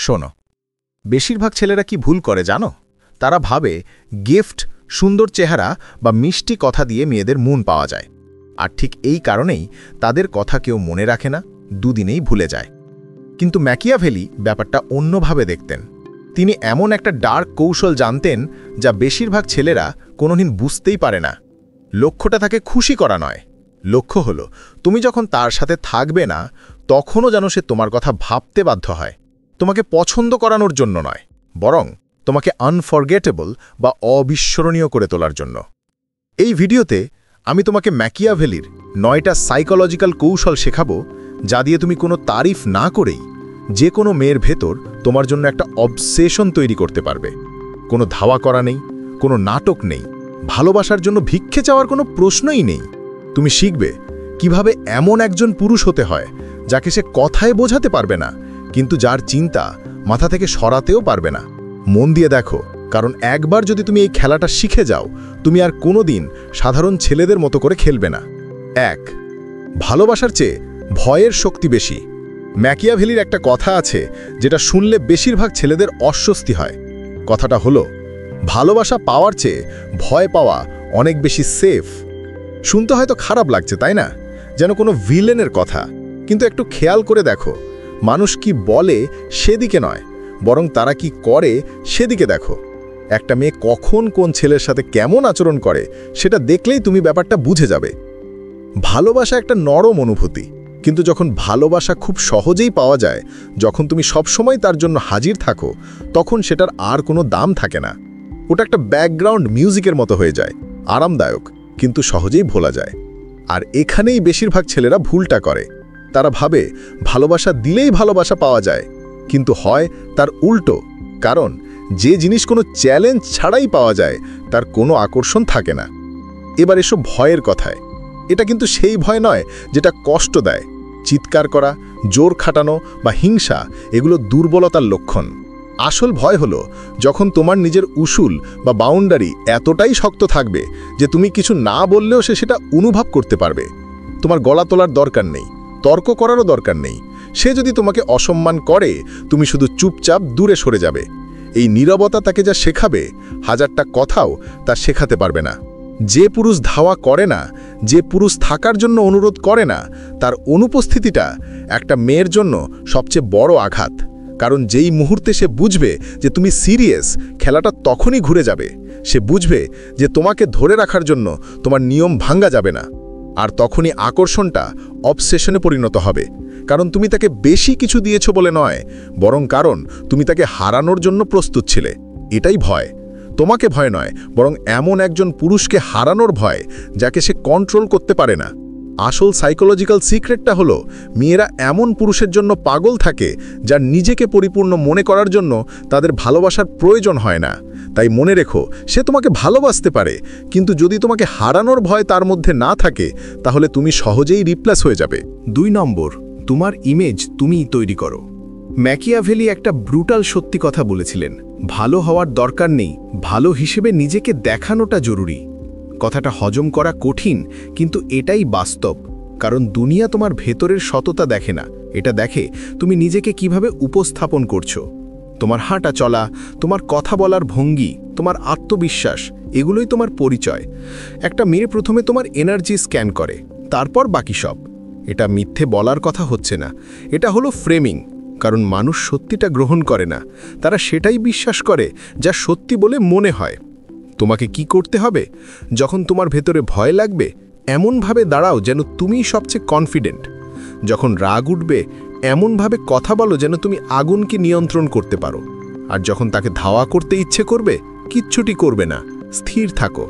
শোনো, বেশিরভাগ ছেলেরা কি ভুল করে জানো? তারা ভাবে গিফট, সুন্দর চেহারা বা মিষ্টি কথা দিয়ে মেয়েদের মন পাওয়া যায়। আর ঠিক এই কারণেই তাদের কথা কেউ মনে রাখে না, দুদিনেই ভুলে যায়। কিন্তু ম্যাকিয়াভেলি ব্যাপারটা অন্যভাবে দেখতেন। তিনি এমন একটা ডার্ক কৌশল জানতেন যা বেশিরভাগ ছেলেরা কোনোদিন বুঝতেই পারে না। লক্ষ্যটা তাকে খুশি করা নয়, লক্ষ্য হলো তুমি যখন তার সাথে থাকবে না তখনও যেন সে তোমার কথা ভাবতে বাধ্য হয়। তোমাকে পছন্দ করানোর জন্য নয়, বরং তোমাকে আনফরগেটেবল বা অবিস্মরণীয় করে তোলার জন্য। এই ভিডিওতে আমি তোমাকে ম্যাকিয়াভেলির 9টা সাইকোলজিক্যাল কৌশল শেখাবো, যা দিয়ে তুমি কোনো তারিফ না করেই যে কোনো মেয়ের ভেতর তোমার জন্য একটা অবসেশন তৈরি করতে পারবে। কোনো ধাওয়া করা নেই, কোনো নাটক নেই, ভালোবাসার জন্য ভিক্ষে চাওয়ার কোনো প্রশ্নই নেই। তুমি শিখবে কিভাবে এমন একজন পুরুষ হতে হয় যাকে সে কথায় বোঝাতে পারবে না, কিন্তু যার চিন্তা মাথা থেকে সরাতেও পারবে না। মন দিয়ে দেখো, কারণ একবার যদি তুমি এই খেলাটা শিখে যাও, তুমি আর কোনোদিন সাধারণ ছেলেদের মতো করে খেলবে না। 1. ভালোবাসার চেয়ে ভয়ের শক্তি বেশি। ম্যাকিয়াভেলির একটা কথা আছে যেটা শুনলে বেশিরভাগ ছেলেদের অস্বস্তি হয়। কথাটা হলো, ভালোবাসা পাওয়ার চেয়ে ভয় পাওয়া অনেক বেশি সেফ। শুনতে হয়তো খারাপ লাগছে, তাই না? যেন কোনো ভিলেনের কথা। কিন্তু একটু খেয়াল করে দেখো, মানুষ কি বলে সেদিকে নয়, বরং তারা কি করে সেদিকে দেখো। একটা মেয়ে কখন কোন ছেলের সাথে কেমন আচরণ করে সেটা দেখলেই তুমি ব্যাপারটা বুঝে যাবে। ভালোবাসা একটা নরম অনুভূতি, কিন্তু যখন ভালোবাসা খুব সহজেই পাওয়া যায়, যখন তুমি সবসময় তার জন্য হাজির থাকো, তখন সেটার আর কোনো দাম থাকে না। ওটা একটা ব্যাকগ্রাউন্ড মিউজিকের মতো হয়ে যায়, আরামদায়ক কিন্তু সহজেই ভোলা যায়। আর এখানেই বেশিরভাগ ছেলেরা ভুলটা করে। তারা ভাবে ভালোবাসা দিলেই ভালোবাসা পাওয়া যায়, কিন্তু হয় তার উল্টো। কারণ যে জিনিস কোনো চ্যালেঞ্জ ছাড়াই পাওয়া যায় তার কোনো আকর্ষণ থাকে না। এবার এসব ভয়ের কথায়। এটা কিন্তু সেই ভয় নয় যেটা কষ্ট দেয়। চিৎকার করা, জোর খাটানো বা হিংসা, এগুলো দুর্বলতার লক্ষণ। আসল ভয় হলো যখন তোমার নিজের উসুল বা বাউন্ডারি এতটাই শক্ত থাকবে যে তুমি কিছু না বললেও সে সেটা অনুভব করতে পারবে। তোমার গলা তোলার দরকার নেই, তর্ক করারও দরকার নেই। সে যদি তোমাকে অসম্মান করে, তুমি শুধু চুপচাপ দূরে সরে যাবে। এই নীরবতা তাকে যা শেখাবে, হাজারটা কথাও তা শেখাতে পারবে না। যে পুরুষ ধাওয়া করে না, যে পুরুষ থাকার জন্য অনুরোধ করে না, তার অনুপস্থিতিটা একটা মেয়ের জন্য সবচেয়ে বড় আঘাত। কারণ যেই মুহূর্তে সে বুঝবে যে তুমি সিরিয়াস, খেলাটা তখনই ঘুরে যাবে। সে বুঝবে যে তোমাকে ধরে রাখার জন্য তোমার নিয়ম ভাঙ্গা যাবে না। আর তখনই আকর্ষণটা অবসেশনে পরিণত হবে। কারণ তুমি তাকে বেশি কিছু দিয়েছ বলে নয়, বরং কারণ তুমি তাকে হারানোর জন্য প্রস্তুত ছিলে। এটাই ভয়। তোমাকে ভয় নয়, বরং এমন একজন পুরুষকে হারানোর ভয় যাকে সে কন্ট্রোল করতে পারে না। আসল সাইকোলজিক্যাল সিক্রেটটা হলো, মেয়েরা এমন পুরুষের জন্য পাগল থাকে যার নিজেকে পরিপূর্ণ মনে করার জন্য তাদের ভালোবাসার প্রয়োজন হয় না। তাই মনে রেখো, সে তোমাকে ভালোবাসতে পারে, কিন্তু যদি তোমাকে হারানোর ভয় তার মধ্যে না থাকে, তাহলে তুমি সহজেই রিপ্লেস হয়ে যাবে। 2 নম্বর, তোমার ইমেজ তুমিই তৈরি করো। ম্যাকিয়াভেলি একটা ব্রুটাল সত্যি কথা বলেছিলেন, ভালো হওয়ার দরকার নেই, ভালো হিসেবে নিজেকে দেখানোটা জরুরি। কথাটা হজম করা কঠিন, কিন্তু এটাই বাস্তব। কারণ দুনিয়া তোমার ভেতরের সততা দেখে না, এটা দেখে তুমি নিজেকে কিভাবে উপস্থাপন করছো। তোমার হাঁটা চলা, তোমার কথা বলার ভঙ্গি, তোমার আত্মবিশ্বাস, এগুলোই তোমার পরিচয়। একটা মেয়ে প্রথমে তোমার এনার্জি স্ক্যান করে, তারপর বাকি সব। এটা মিথ্যে বলার কথা হচ্ছে না, এটা হলো ফ্রেমিং। কারণ মানুষ সত্যিটা গ্রহণ করে না, তারা সেটাই বিশ্বাস করে যা সত্যি বলে মনে হয়। তোমাকে কি করতে হবে? যখন তোমার ভেতরে ভয় লাগবে, এমনভাবে দাঁড়াও যেন তুমিই সবচেয়ে কনফিডেন্ট। যখন রাগ উঠবে, এমনভাবে কথা বলো যেন তুমি আগুনকে নিয়ন্ত্রণ করতে পারো। আর যখন তাকে ধাওয়া করতে ইচ্ছে করবে, কিচ্ছুটি করবে না, স্থির থাকো।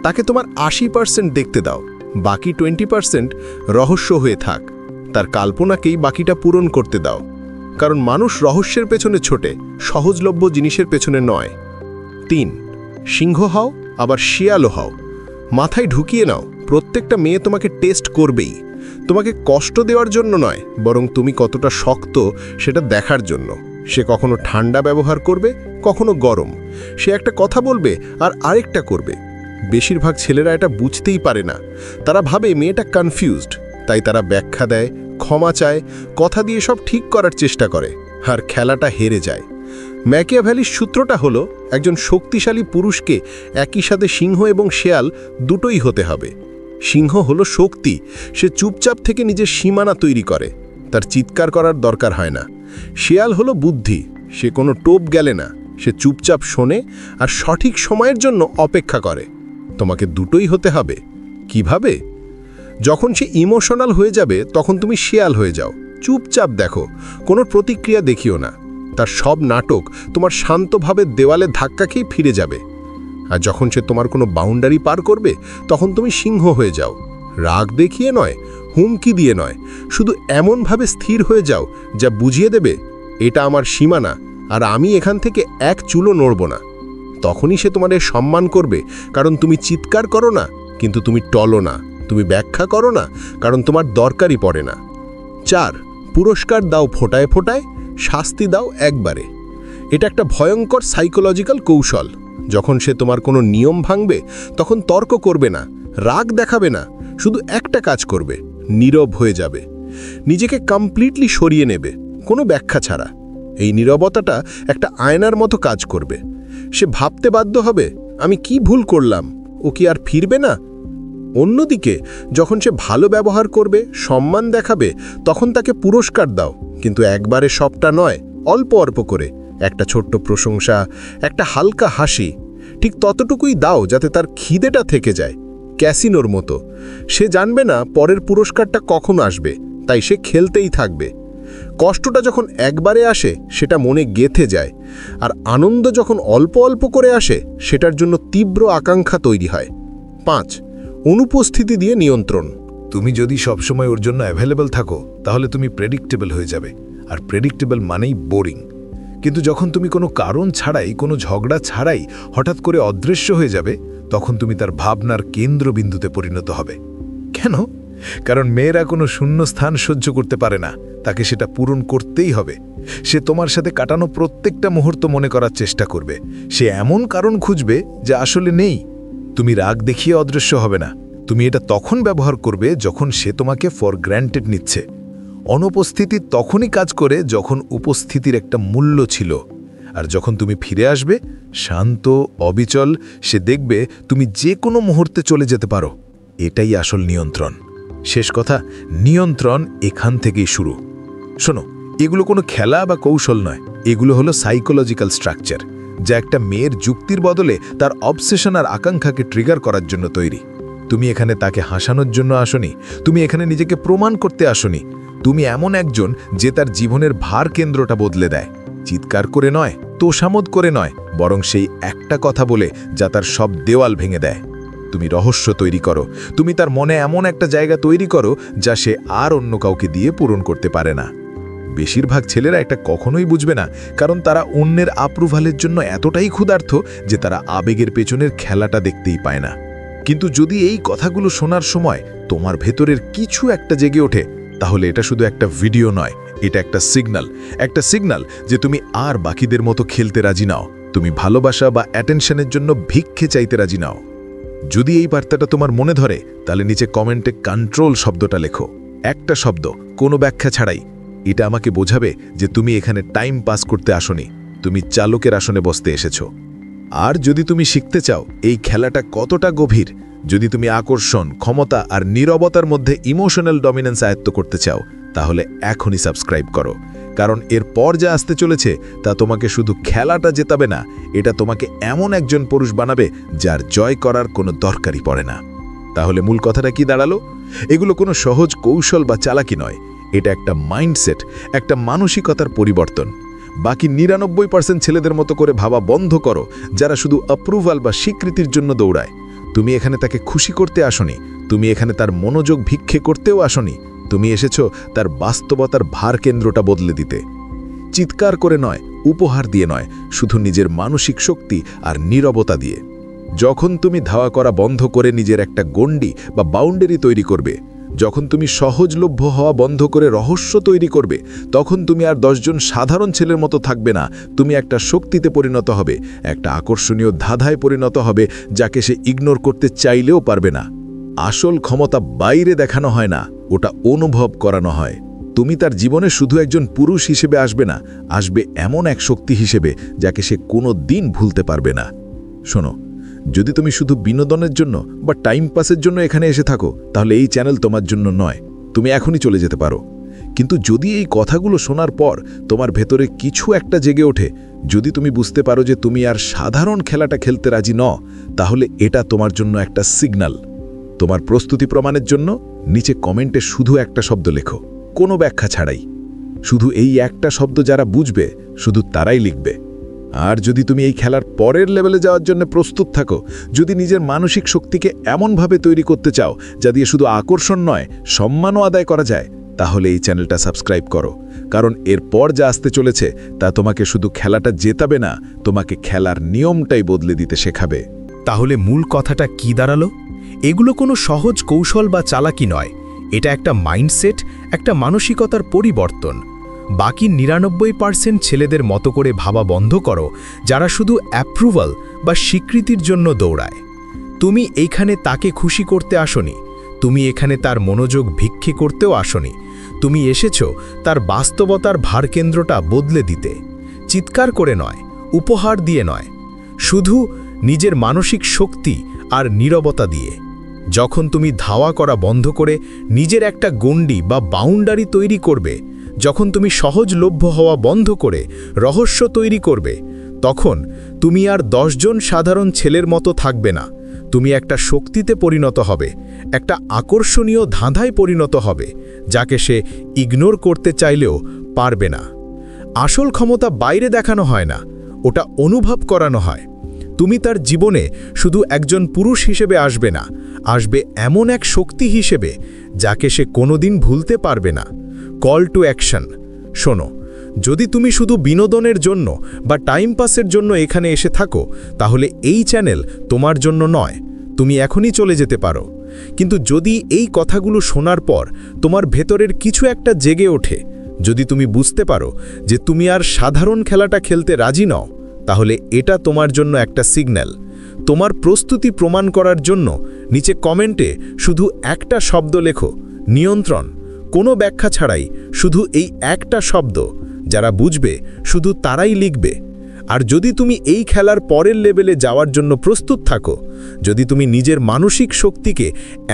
তাকে তোমার 80% দেখতে দাও, বাকি 20% রহস্য হয়ে থাক। তার কাল্পনাকেই বাকিটা পূরণ করতে দাও। কারণ মানুষ রহস্যের পেছনে ছোটে, সহজলভ্য জিনিসের পেছনে নয়। 3. সিংহ হও, আবার শিয়ালও হও। মাথায় ঢুকিয়ে নাও, প্রত্যেকটা মেয়ে তোমাকে টেস্ট করবেই। তোমাকে কষ্ট দেওয়ার জন্য নয়, বরং তুমি কতটা শক্ত সেটা দেখার জন্য। সে কখনো ঠান্ডা ব্যবহার করবে, কখনো গরম। সে একটা কথা বলবে আর আরেকটা করবে। বেশিরভাগ ছেলেরা এটা বুঝতেই পারে না। তারা ভাবে মেয়েটা কনফিউজড, তাই তারা ব্যাখ্যা দেয়, ক্ষমা চায়, কথা দিয়ে সব ঠিক করার চেষ্টা করে। আর খেলাটা হেরে যায়। ম্যাকিয়াভেলির সূত্রটা হলো একজন শক্তিশালী পুরুষকে একই সাথে সিংহ এবং শেয়াল দুটোই হতে হবে। সিংহ হলো শক্তি, সে চুপচাপ থেকে নিজের সীমানা তৈরি করে, তার চিৎকার করার দরকার হয় না। শেয়াল হলো বুদ্ধি, সে কোনো টোপ গেলে না, সে চুপচাপ শোনে আর সঠিক সময়ের জন্য অপেক্ষা করে। তোমাকে দুটোই হতে হবে। কিভাবে? যখন সে ইমোশনাল হয়ে যাবে তখন তুমি শেয়াল হয়ে যাও, চুপচাপ দেখো, কোনো প্রতিক্রিয়া দেখিও না। তার সব নাটক তোমার শান্তভাবে দেওয়ালে ধাক্কা খেয়ে ফিরে যাবে। আর যখন সে তোমার কোনো বাউন্ডারি পার করবে তখন তুমি সিংহ হয়ে যাও, রাগ দেখিয়ে নয়, হুমকি দিয়ে নয়, শুধু এমনভাবে স্থির হয়ে যাও যা বুঝিয়ে দেবে এটা আমার সীমানা আর আমি এখান থেকে এক চুলও নড়ব না। তখনই সে তোমাদের সম্মান করবে, কারণ তুমি চিৎকার করো না কিন্তু তুমি টলো না, তুমি ব্যাখ্যা করো না কারণ তোমার দরকারই পড়ে না। 4, পুরস্কার দাও ফোটায় ফোটায়, শাস্তি দাও একবারে। এটা একটা ভয়ঙ্কর সাইকোলজিক্যাল কৌশল। যখন সে তোমার কোনো নিয়ম ভাঙবে তখন তর্ক করবে না, রাগ দেখাবে না, শুধু একটা কাজ করবে, নীরব হয়ে যাবে, নিজেকে কমপ্লিটলি সরিয়ে নেবে, কোনো ব্যাখ্যা ছাড়া। এই নীরবতাটা একটা আয়নার মতো কাজ করবে। সে ভাবতে বাধ্য হবে, আমি কি ভুল করলাম, ও কি আর ফিরবে না? অন্যদিকে যখন সে ভালো ব্যবহার করবে, সম্মান দেখাবে, তখন তাকে পুরস্কার দাও, কিন্তু একবারে সবটা নয়, অল্প অল্প করে। একটা ছোট্ট প্রশংসা, একটা হালকা হাসি, ঠিক ততটুকুই দাও যাতে তার খিদেটা থেকে যায়, ক্যাসিনোর মতো। সে জানবে না পরের পুরস্কারটা কখন আসবে, তাই সে খেলতেই থাকবে। কষ্টটা যখন একবারে আসে সেটা মনে গেঁথে যায়, আর আনন্দ যখন অল্প অল্প করে আসে সেটার জন্য তীব্র আকাঙ্ক্ষা তৈরি হয়। 5, অনুপস্থিতি দিয়ে নিয়ন্ত্রণ। তুমি যদি সবসময় ওর জন্য অ্যাভেলেবল থাকো তাহলে তুমি প্রেডিক্টেবল হয়ে যাবে, আর প্রেডিক্টেবল মানেই বোরিং। কিন্তু যখন তুমি কোনো কারণ ছাড়াই, কোনো ঝগড়া ছাড়াই হঠাৎ করে অদৃশ্য হয়ে যাবে, তখন তুমি তার ভাবনার কেন্দ্রবিন্দুতে পরিণত হবে। কেন? কারণ মেয়েরা কোনো শূন্য স্থান সহ্য করতে পারে না, তাকে সেটা পূরণ করতেই হবে। সে তোমার সাথে কাটানো প্রত্যেকটা মুহূর্ত মনে করার চেষ্টা করবে, সে এমন কারণ খুঁজবে যা আসলে নেই। তুমি রাগ দেখিয়ে অদৃশ্য হবে না, তুমি এটা তখন ব্যবহার করবে যখন সে তোমাকে ফর গ্র্যান্টেড নিচ্ছে। অনুপস্থিতি তখনই কাজ করে যখন উপস্থিতির একটা মূল্য ছিল, আর যখন তুমি ফিরে আসবে শান্ত, অবিচল, সে দেখবে তুমি যে কোনো মুহূর্তে চলে যেতে পারো। এটাই আসল নিয়ন্ত্রণ। শেষ কথা, নিয়ন্ত্রণ এখান থেকেই শুরু। শোনো, এগুলো কোনো খেলা বা কৌশল নয়, এগুলো হলো সাইকোলজিক্যাল স্ট্রাকচার, যা একটা মেয়ের যুক্তির বদলে তার অবসেশন আর আকাঙ্ক্ষাকে ট্রিগার করার জন্য তৈরি। তুমি এখানে তাকে হাসানোর জন্য আসনি, তুমি এখানে নিজেকে প্রমাণ করতে আসনি। তুমি এমন একজন যে তার জীবনের ভার কেন্দ্রটা বদলে দেয়, চিৎকার করে নয়, তোষামোদ করে নয়, বরং সেই একটা কথা বলে যা তার সব দেওয়াল ভেঙে দেয়। তুমি রহস্য তৈরি করো, তুমি তার মনে এমন একটা জায়গা তৈরি করো যা সে আর অন্য কাউকে দিয়ে পূরণ করতে পারে না। বেশিরভাগ ছেলেরা এটা কখনোই বুঝবে না, কারণ তারা অন্যের অ্যাপ্রুভালের জন্য এতটাই ক্ষুধার্ত যে তারা আবেগের পেছনের খেলাটা দেখতেই পায় না। কিন্তু যদি এই কথাগুলো শোনার সময় তোমার ভেতরের কিছু একটা জেগে ওঠে, তাহলে এটা শুধু একটা ভিডিও নয়, এটা একটা সিগন্যাল যে তুমি আর বাকিদের মতো খেলতে রাজি নাও, তুমি ভালোবাসা বা অ্যাটেনশনের জন্য ভিক্ষে চাইতে রাজি নাও। যদি এই বার্তাটা তোমার মনে ধরে, তাহলে নিচে কমেন্টে কন্ট্রোল শব্দটা লেখো, একটা শব্দ, কোনো ব্যাখ্যা ছাড়াই। এটা আমাকে বোঝাবে যে তুমি এখানে টাইম পাস করতে আসনি, তুমি চালকের আসনে বসতে এসেছো। আর যদি তুমি শিখতে চাও এই খেলাটা কতটা গভীর, যদি তুমি আকর্ষণ, ক্ষমতা আর নীরবতার মধ্যে ইমোশনাল ডমিনেন্স আয়ত্ত করতে চাও, তাহলে এখনই সাবস্ক্রাইব করো, কারণ এর পর যা আসতে চলেছে তা তোমাকে শুধু খেলাটা জেতাবে না, এটা তোমাকে এমন একজন পুরুষ বানাবে যার জয় করার কোনো দরকারই পড়ে না। তাহলে মূল কথাটা কি দাঁড়ালো? এগুলো কোনো সহজ কৌশল বা চালাকি নয়, এটা একটা মাইন্ডসেট, একটা মানসিকতার পরিবর্তন। বাকি 99% ছেলেদের মতো করে ভাবা বন্ধ করো, যারা শুধু অ্যাপ্রুভাল বা স্বীকৃতির জন্য দৌড়ায়। তুমি এখানে তাকে খুশি করতে আসনি, তুমি এখানে তার মনোযোগ ভিক্ষে করতেও আসনি, তুমি এসেছো তার বাস্তবতার ভার কেন্দ্রটা বদলে দিতে। চিৎকার করে নয়, উপহার দিয়ে নয়, শুধু নিজের মানসিক শক্তি আর নীরবতা দিয়ে। যখন তুমি ধাওয়া করা বন্ধ করে নিজের একটা গণ্ডি বা বাউন্ডারি তৈরি করবে, যখন তুমি সহজলভ্য হওয়া বন্ধ করে রহস্য তৈরি করবে, তখন তুমি আর 10 জন সাধারণ ছেলের মতো থাকবে না, তুমি একটা শক্তিতে পরিণত হবে, একটা আকর্ষণীয় ধাঁধায় পরিণত হবে যাকে সে ইগনোর করতে চাইলেও পারবে না। আসল ক্ষমতা বাইরে দেখানো হয় না, ওটা অনুভব করানো হয়। তুমি তার জীবনে শুধু একজন পুরুষ হিসেবে আসবে না, আসবে এমন এক শক্তি হিসেবে যাকে সে কোনো দিন ভুলতে পারবে না। শোনো, যদি তুমি শুধু বিনোদনের জন্য বা টাইম পাসের জন্য এখানে এসে থাকো, তাহলে এই চ্যানেল তোমার জন্য নয়। তুমি এখনই চলে যেতে পারো। কিন্তু যদি এই কথাগুলো শোনার পর তোমার ভেতরে কিছু একটা জেগে ওঠে, যদি তুমি বুঝতে পারো যে তুমি আর সাধারণ খেলাটা খেলতে রাজি নও, তাহলে এটা তোমার জন্য একটা সিগন্যাল। তোমার প্রস্তুতি প্রমাণের জন্য নিচে কমেন্টে শুধু একটা শব্দ লেখো, কোনো ব্যাখ্যা ছাড়াই। শুধু এই একটা শব্দ যারা বুঝবে, শুধু তারাই লিখবে। আর যদি তুমি এই খেলার পরের লেভেলে যাওয়ার জন্য প্রস্তুত থাকো, যদি নিজের মানসিক শক্তিকে এমনভাবে তৈরি করতে চাও যা দিয়ে শুধু আকর্ষণ নয়, সম্মানও আদায় করা যায়, তাহলে এই চ্যানেলটা সাবস্ক্রাইব করো। কারণ এরপর যা আসতে চলেছে তা তোমাকে শুধু খেলাটা জেতাবে না, তোমাকে খেলার নিয়মটাই বদলে দিতে শেখাবে। তাহলে মূল কথাটা কি দাঁড়ালো? এগুলো কোনো সহজ কৌশল বা চালাকি নয়, এটা একটা মাইন্ডসেট, একটা মানসিকতার পরিবর্তন। বাকি ৯৯% ছেলেদের মতো করে ভাবা বন্ধ করো, যারা শুধু অ্যাপ্রুভাল বা স্বীকৃতির জন্য দৌড়ায়। তুমি এইখানে তাকে খুশি করতে আসনি, তুমি এখানে তার মনোযোগ ভিক্ষে করতেও আসনি। তুমি এসেছো তার বাস্তবতার ভারকেন্দ্রটা বদলে দিতে, চিৎকার করে নয়, উপহার দিয়ে নয়, শুধু নিজের মানসিক শক্তি আর নীরবতা দিয়ে। যখন তুমি ধাওয়া করা বন্ধ করে নিজের একটা গণ্ডি বা বাউন্ডারি তৈরি করবে, যখন তুমি সহজলভ্য হওয়া বন্ধ করে রহস্য তৈরি করবে, তখন তুমি আর ১০ জন সাধারণ ছেলের মতো থাকবে না। তুমি একটা শক্তিতে পরিণত হবে, একটা আকর্ষণীয় ধাঁধায় পরিণত হবে, যাকে সে ইগনোর করতে চাইলেও পারবে না। আসল ক্ষমতা বাইরে দেখানো হয় না, ওটা অনুভব করানো হয়। তুমি তার জীবনে শুধু একজন পুরুষ হিসেবে আসবে না, আসবে এমন এক শক্তি হিসেবে যাকে সে কোনোদিন ভুলতে পারবে না। Call to action. শোনো, যদি তুমি শুধু বিনোদনের জন্য বা টাইম পাসের জন্য এখানে এসে থাকো, তাহলে এই চ্যানেল তোমার জন্য নয়। তুমি এখনই চলে যেতে পারো। কিন্তু যদি এই কথাগুলো শোনার পর তোমার ভেতরের কিছু একটা জেগে ওঠে, যদি তুমি বুঝতে পারো যে তুমি আর সাধারণ খেলাটা খেলতে রাজি নও, তাহলে এটা তোমার জন্য একটা সিগন্যাল। তোমার প্রস্তুতি প্রমাণ করার জন্য নিচে কমেন্টে শুধু একটা শব্দ লেখো, নিয়ন্ত্রণ। কোনো ব্যাখ্যা ছাড়াই, শুধু এই একটা শব্দ। যারা বুঝবে শুধু তারাই লিখবে। আর যদি তুমি এই খেলার পরের লেভেলে যাওয়ার জন্য প্রস্তুত থাকো, যদি তুমি নিজের মানসিক শক্তিকে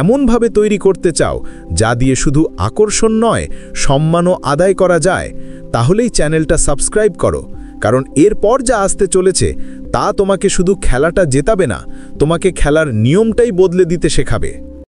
এমনভাবে তৈরি করতে চাও যা দিয়ে শুধু আকর্ষণ নয়, সম্মানও আদায় করা যায়, তাহলেই চ্যানেলটা সাবস্ক্রাইব করো। কারণ এরপর যা আসতে চলেছে তা তোমাকে শুধু খেলাটা জেতাবে না, তোমাকে খেলার নিয়মটাই বদলে দিতে শেখাবে।